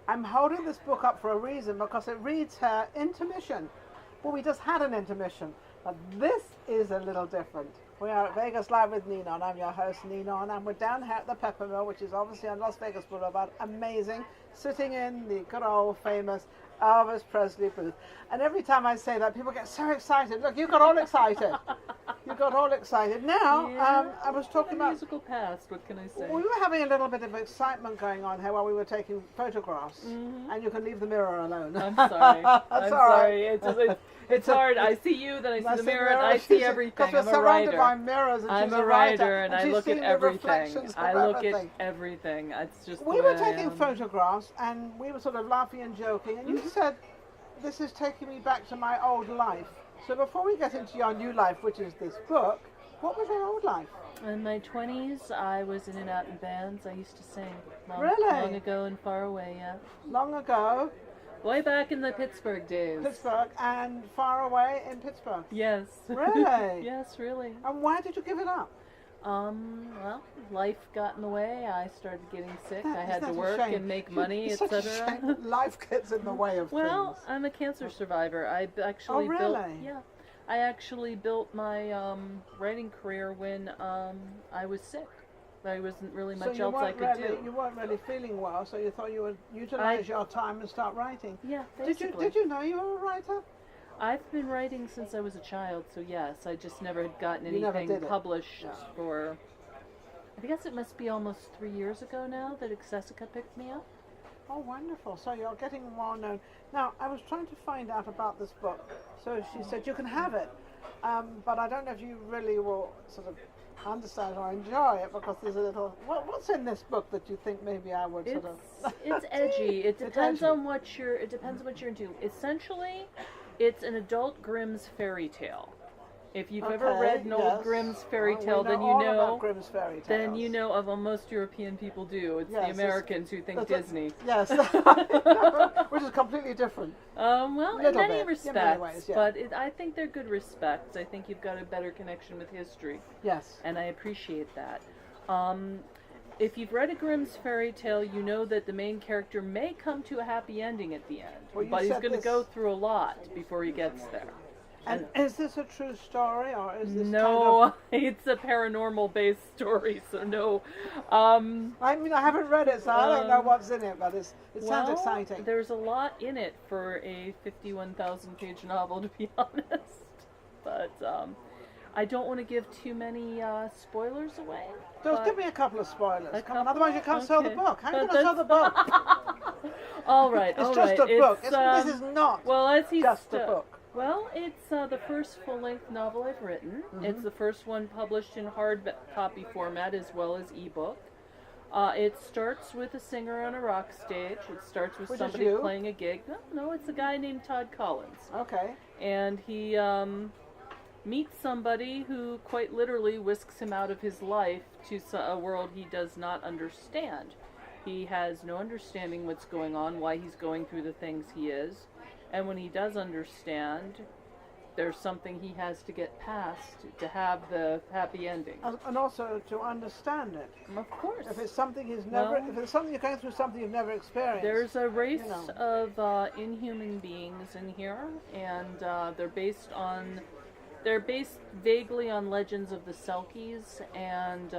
I'm holding this book up for a reason because it reads her intermission. Well, we just had an intermission, but this is a little different. We are at Vegas Live with Ninon. I'm your host, Ninon, and we're down here at the Peppermill, which is obviously on Las Vegas Boulevard. Amazing, sitting in the good old famous Elvis Presley booth. And every time I say that, people get so excited. Look, you got all excited. You got all excited. Now, yeah, I was talking about musical past. What can I say? we were having a little bit of excitement going on here while we were taking photographs, and you can leave the mirror alone. I'm sorry. That's all right. It's hard. I see you, then I see the mirror, and I see everything. Because we're surrounded by mirrors, and I'm she's a writer, and I she's look at seen the everything. reflections of I look everything. at everything. It's just We the were way I taking am. photographs, and we were sort of laughing and joking, and you said, "This is taking me back to my old life." So before we get into your new life, which is this book, what was your old life? In my 20s, I was in and out in bands. I used to sing. Really? Long ago and far away, yeah. Long ago, Way back in the Pittsburgh days. Pittsburgh, and far away in Pittsburgh. Yes. Really? Yes, really. And why did you give it up? Well, life got in the way. I started getting sick. I had Isn't to that a work shame? and make money, It's such a etc. shame that life gets in the way of Well, things. I'm a cancer survivor. I actually Oh, built. really? Yeah, I actually built my writing career when I was sick. There wasn't really much else I could do. You weren't really feeling well, so you thought you would utilize your time and start writing. Yeah, Did basically. you know you were a writer? I've been writing since I was a child, so yes, I just never had gotten You never anything did it. published Yeah. for. I guess it must be almost 3 years ago now that Accessica picked me up. Oh, wonderful. So you're getting well known. Now, I was trying to find out about this book. So she said, you can have it. But I don't know if you really will sort of understand or enjoy it because there's a little... What's in this book that you think maybe I would sort of... It's edgy. It depends edgy. on what you're. It depends on what you're into. Essentially, it's an adult Grimm's fairy tale. If you've ever Okay, read an old yes. Grimm's fairy We tale, then you all know. about Grimm's fairy tales. Then you know of what most European people do. It's Yes, the Americans who think that's Disney. Yes, which is completely different. Well, in Little many bit, in respects, many ways, yeah. but I think they're good respects. I think you've got a better connection with history, Yes. and I appreciate that. If you've read a Grimm's fairy tale, you know that the main character may come to a happy ending at the end, Well, you but he's said going to this- go through a lot before he gets there. And is this a true story, or is this No, it's a paranormal-based story, so no. I mean, I haven't read it, so I don't know what's in it, but it sounds Well, exciting. There's a lot in it for a 51,000-page novel, to be honest. But I don't want to give too many spoilers away. Just give me a couple of spoilers. A Come on, couple? otherwise you can't sell the Okay. book. How are you But going to sell the book? All right, It's all just right. a book. It's, This is not well, as he's just a book. Well, it's the first full-length novel I've written. It's the first one published in hard copy format as well as ebook. It starts with a singer on a rock stage. It starts with Which is somebody you? playing a gig. No, it's a guy named Todd Collins. Okay. And he meets somebody who quite literally whisks him out of his life to a world he does not understand. He has no understanding what's going on, why he's going through the things he is. And when he does understand, there's something he has to get past to have the happy ending. And also to understand it. Of course. If it's something he's never, Well, if it's something you're going through, something you've never experienced. There's a race you know. of inhuman beings in here, and they're based vaguely on legends of the Selkies and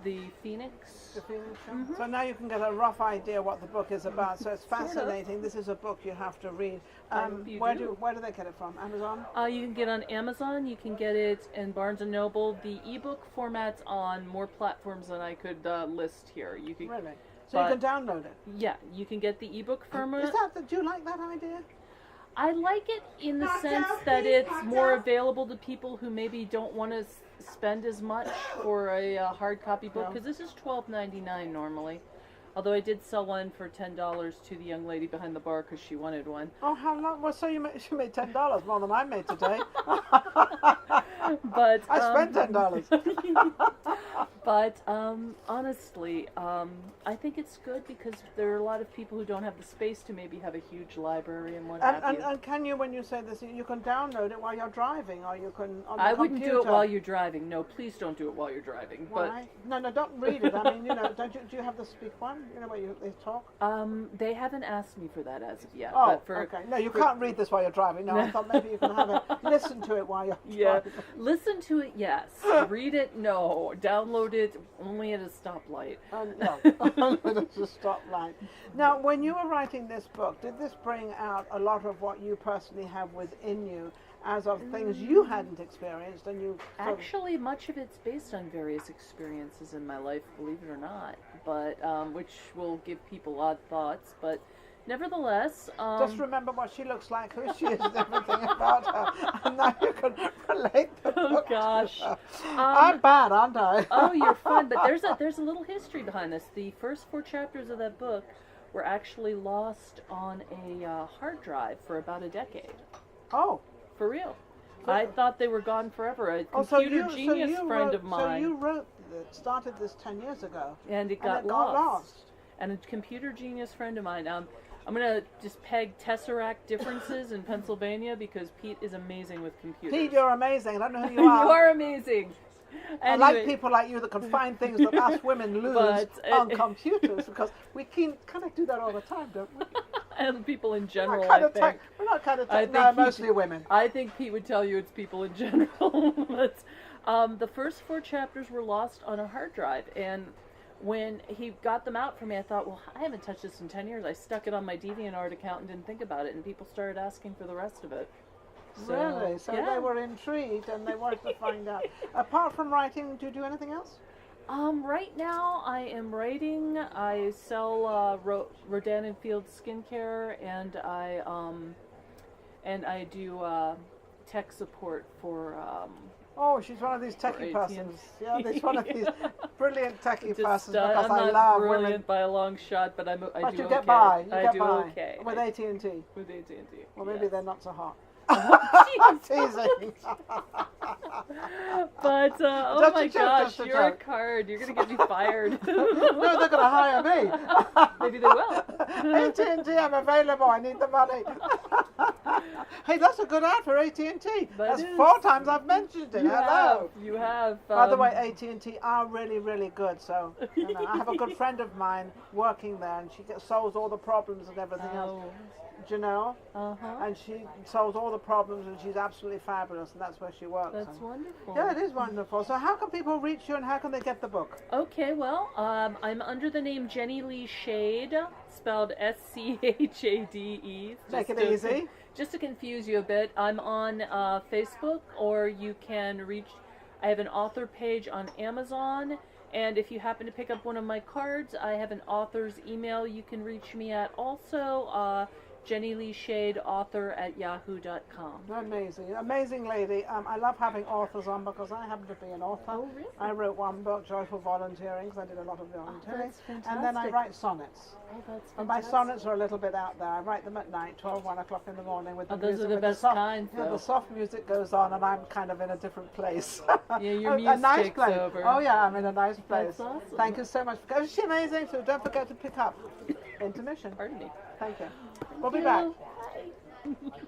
the Phoenix. The Phoenix Show. So now you can get a rough idea what the book is about. So it's fascinating. This is a book you have to read. Where do they get it from? Amazon? You can get it on Amazon. You can get it in Barnes & Noble. The ebook format's on more platforms than I could list here. You could, Really? So you can download it? Yeah, you can get the ebook format. Do you like that idea? I like it in the sense that it's more available to people who maybe don't want to spend as much for a hard copy book, because this is $12.99 normally. Although I did sell one for $10 to the young lady behind the bar because she wanted one. Oh, how long? Well, so you made $10 more than I made today. But I spent $10. But honestly, I think it's good because there are a lot of people who don't have the space to maybe have a huge library and what have you. And can you, when you say this, you can download it while you're driving, or you can on the I computer? wouldn't do it while you're driving. No, please don't do it while you're driving. Why? No, don't read it. I mean, don't you? Do you have the speak one? You know where they talk? They haven't asked me for that as of yet. Oh, but okay. No, you can't read this while you're driving. No, I thought maybe you can have it. Listen to it while you're driving. Listen to it, yes. Read it, no. Download it only at a stoplight. No, it's a stoplight. Now, when you were writing this book, did this bring out a lot of what you personally have within you, as of things you hadn't experienced, and you? Actually, much of it's based on various experiences in my life, believe it or not, but which will give people odd thoughts, but. Nevertheless, just remember what she looks like, who she is, and everything about her, and now you can relate the book gosh, to her. I'm bad, aren't I? Oh, you're fun, but there's a little history behind this. The first 4 chapters of that book were actually lost on a hard drive for about a decade. Oh, for real. I thought they were gone forever. A computer genius friend of mine. So you started this 10 years ago, and it got lost. And a computer genius friend of mine. I'm going to just peg Tesseract differences in Pennsylvania because Pete is amazing with computers. Pete, you're amazing. I don't know who you are. You are amazing. I like people like you that can find things that us women lose on computers, because we kind of do that all the time, don't we? And people in general, I think. We're not kind of no, mostly women. I think Pete would tell you it's people in general. But, the first 4 chapters were lost on a hard drive, and when he got them out for me, I thought, well, I haven't touched this in 10 years. I stuck it on my DeviantArt account and didn't think about it, and people started asking for the rest of it. So, really? So they were intrigued and they wanted to find out. Apart from writing, do you do anything else? Right now I am writing. I sell Rodan & Field skincare, and I do tech support for oh, she's one of these techie persons. Yeah, she's one of these brilliant techie persons, because I'm I not love brilliant women. by a long shot, but I do okay. You get by. I do okay. With AT&T. With AT&T. Well, maybe they're not so hot. I'm teasing. But oh my gosh, you're a card. You're gonna get me fired. No, they're gonna hire me. Maybe they will. AT&T, I'm available. I need the money. Hey, that's a good ad for AT&T. That's 4 times I've mentioned it. Hello. You have. By the way, AT&T are really, really good. So I have a good friend of mine working there, and she solves all the problems and everything else. Do you know? And she solves all the problems, and she's absolutely fabulous, and that's where she works. That's wonderful. Yeah, it is wonderful. So how can people reach you, and how can they get the book? Okay, well, I'm under the name Jennie Lee Schade, spelled SCHADE. Make it easy. Just to confuse you a bit, I'm on Facebook, or you can I have an author page on Amazon, and if you happen to pick up one of my cards, I have an author's email you can reach me at also, Jennie Lee Schade, author at yahoo.com. Amazing. Amazing lady. I love having authors on because I happen to be an author. Oh, really? I wrote one book, Joyful Volunteering, because I did a lot of volunteering. That's fantastic. And then I write sonnets. Oh, that's fantastic. And my sonnets are a little bit out there. I write them at night, 12, 1 o'clock in the morning with the music. Those are the best kinds, though. The soft music goes on, and I'm kind of in a different place. Yeah, your music a nice takes place. over. Oh, yeah, I'm in a nice place. That's awesome. Thank you so much. Is she amazing? So don't forget to pick up Intermission. Pardon me. Thank you. We'll be back. Bye.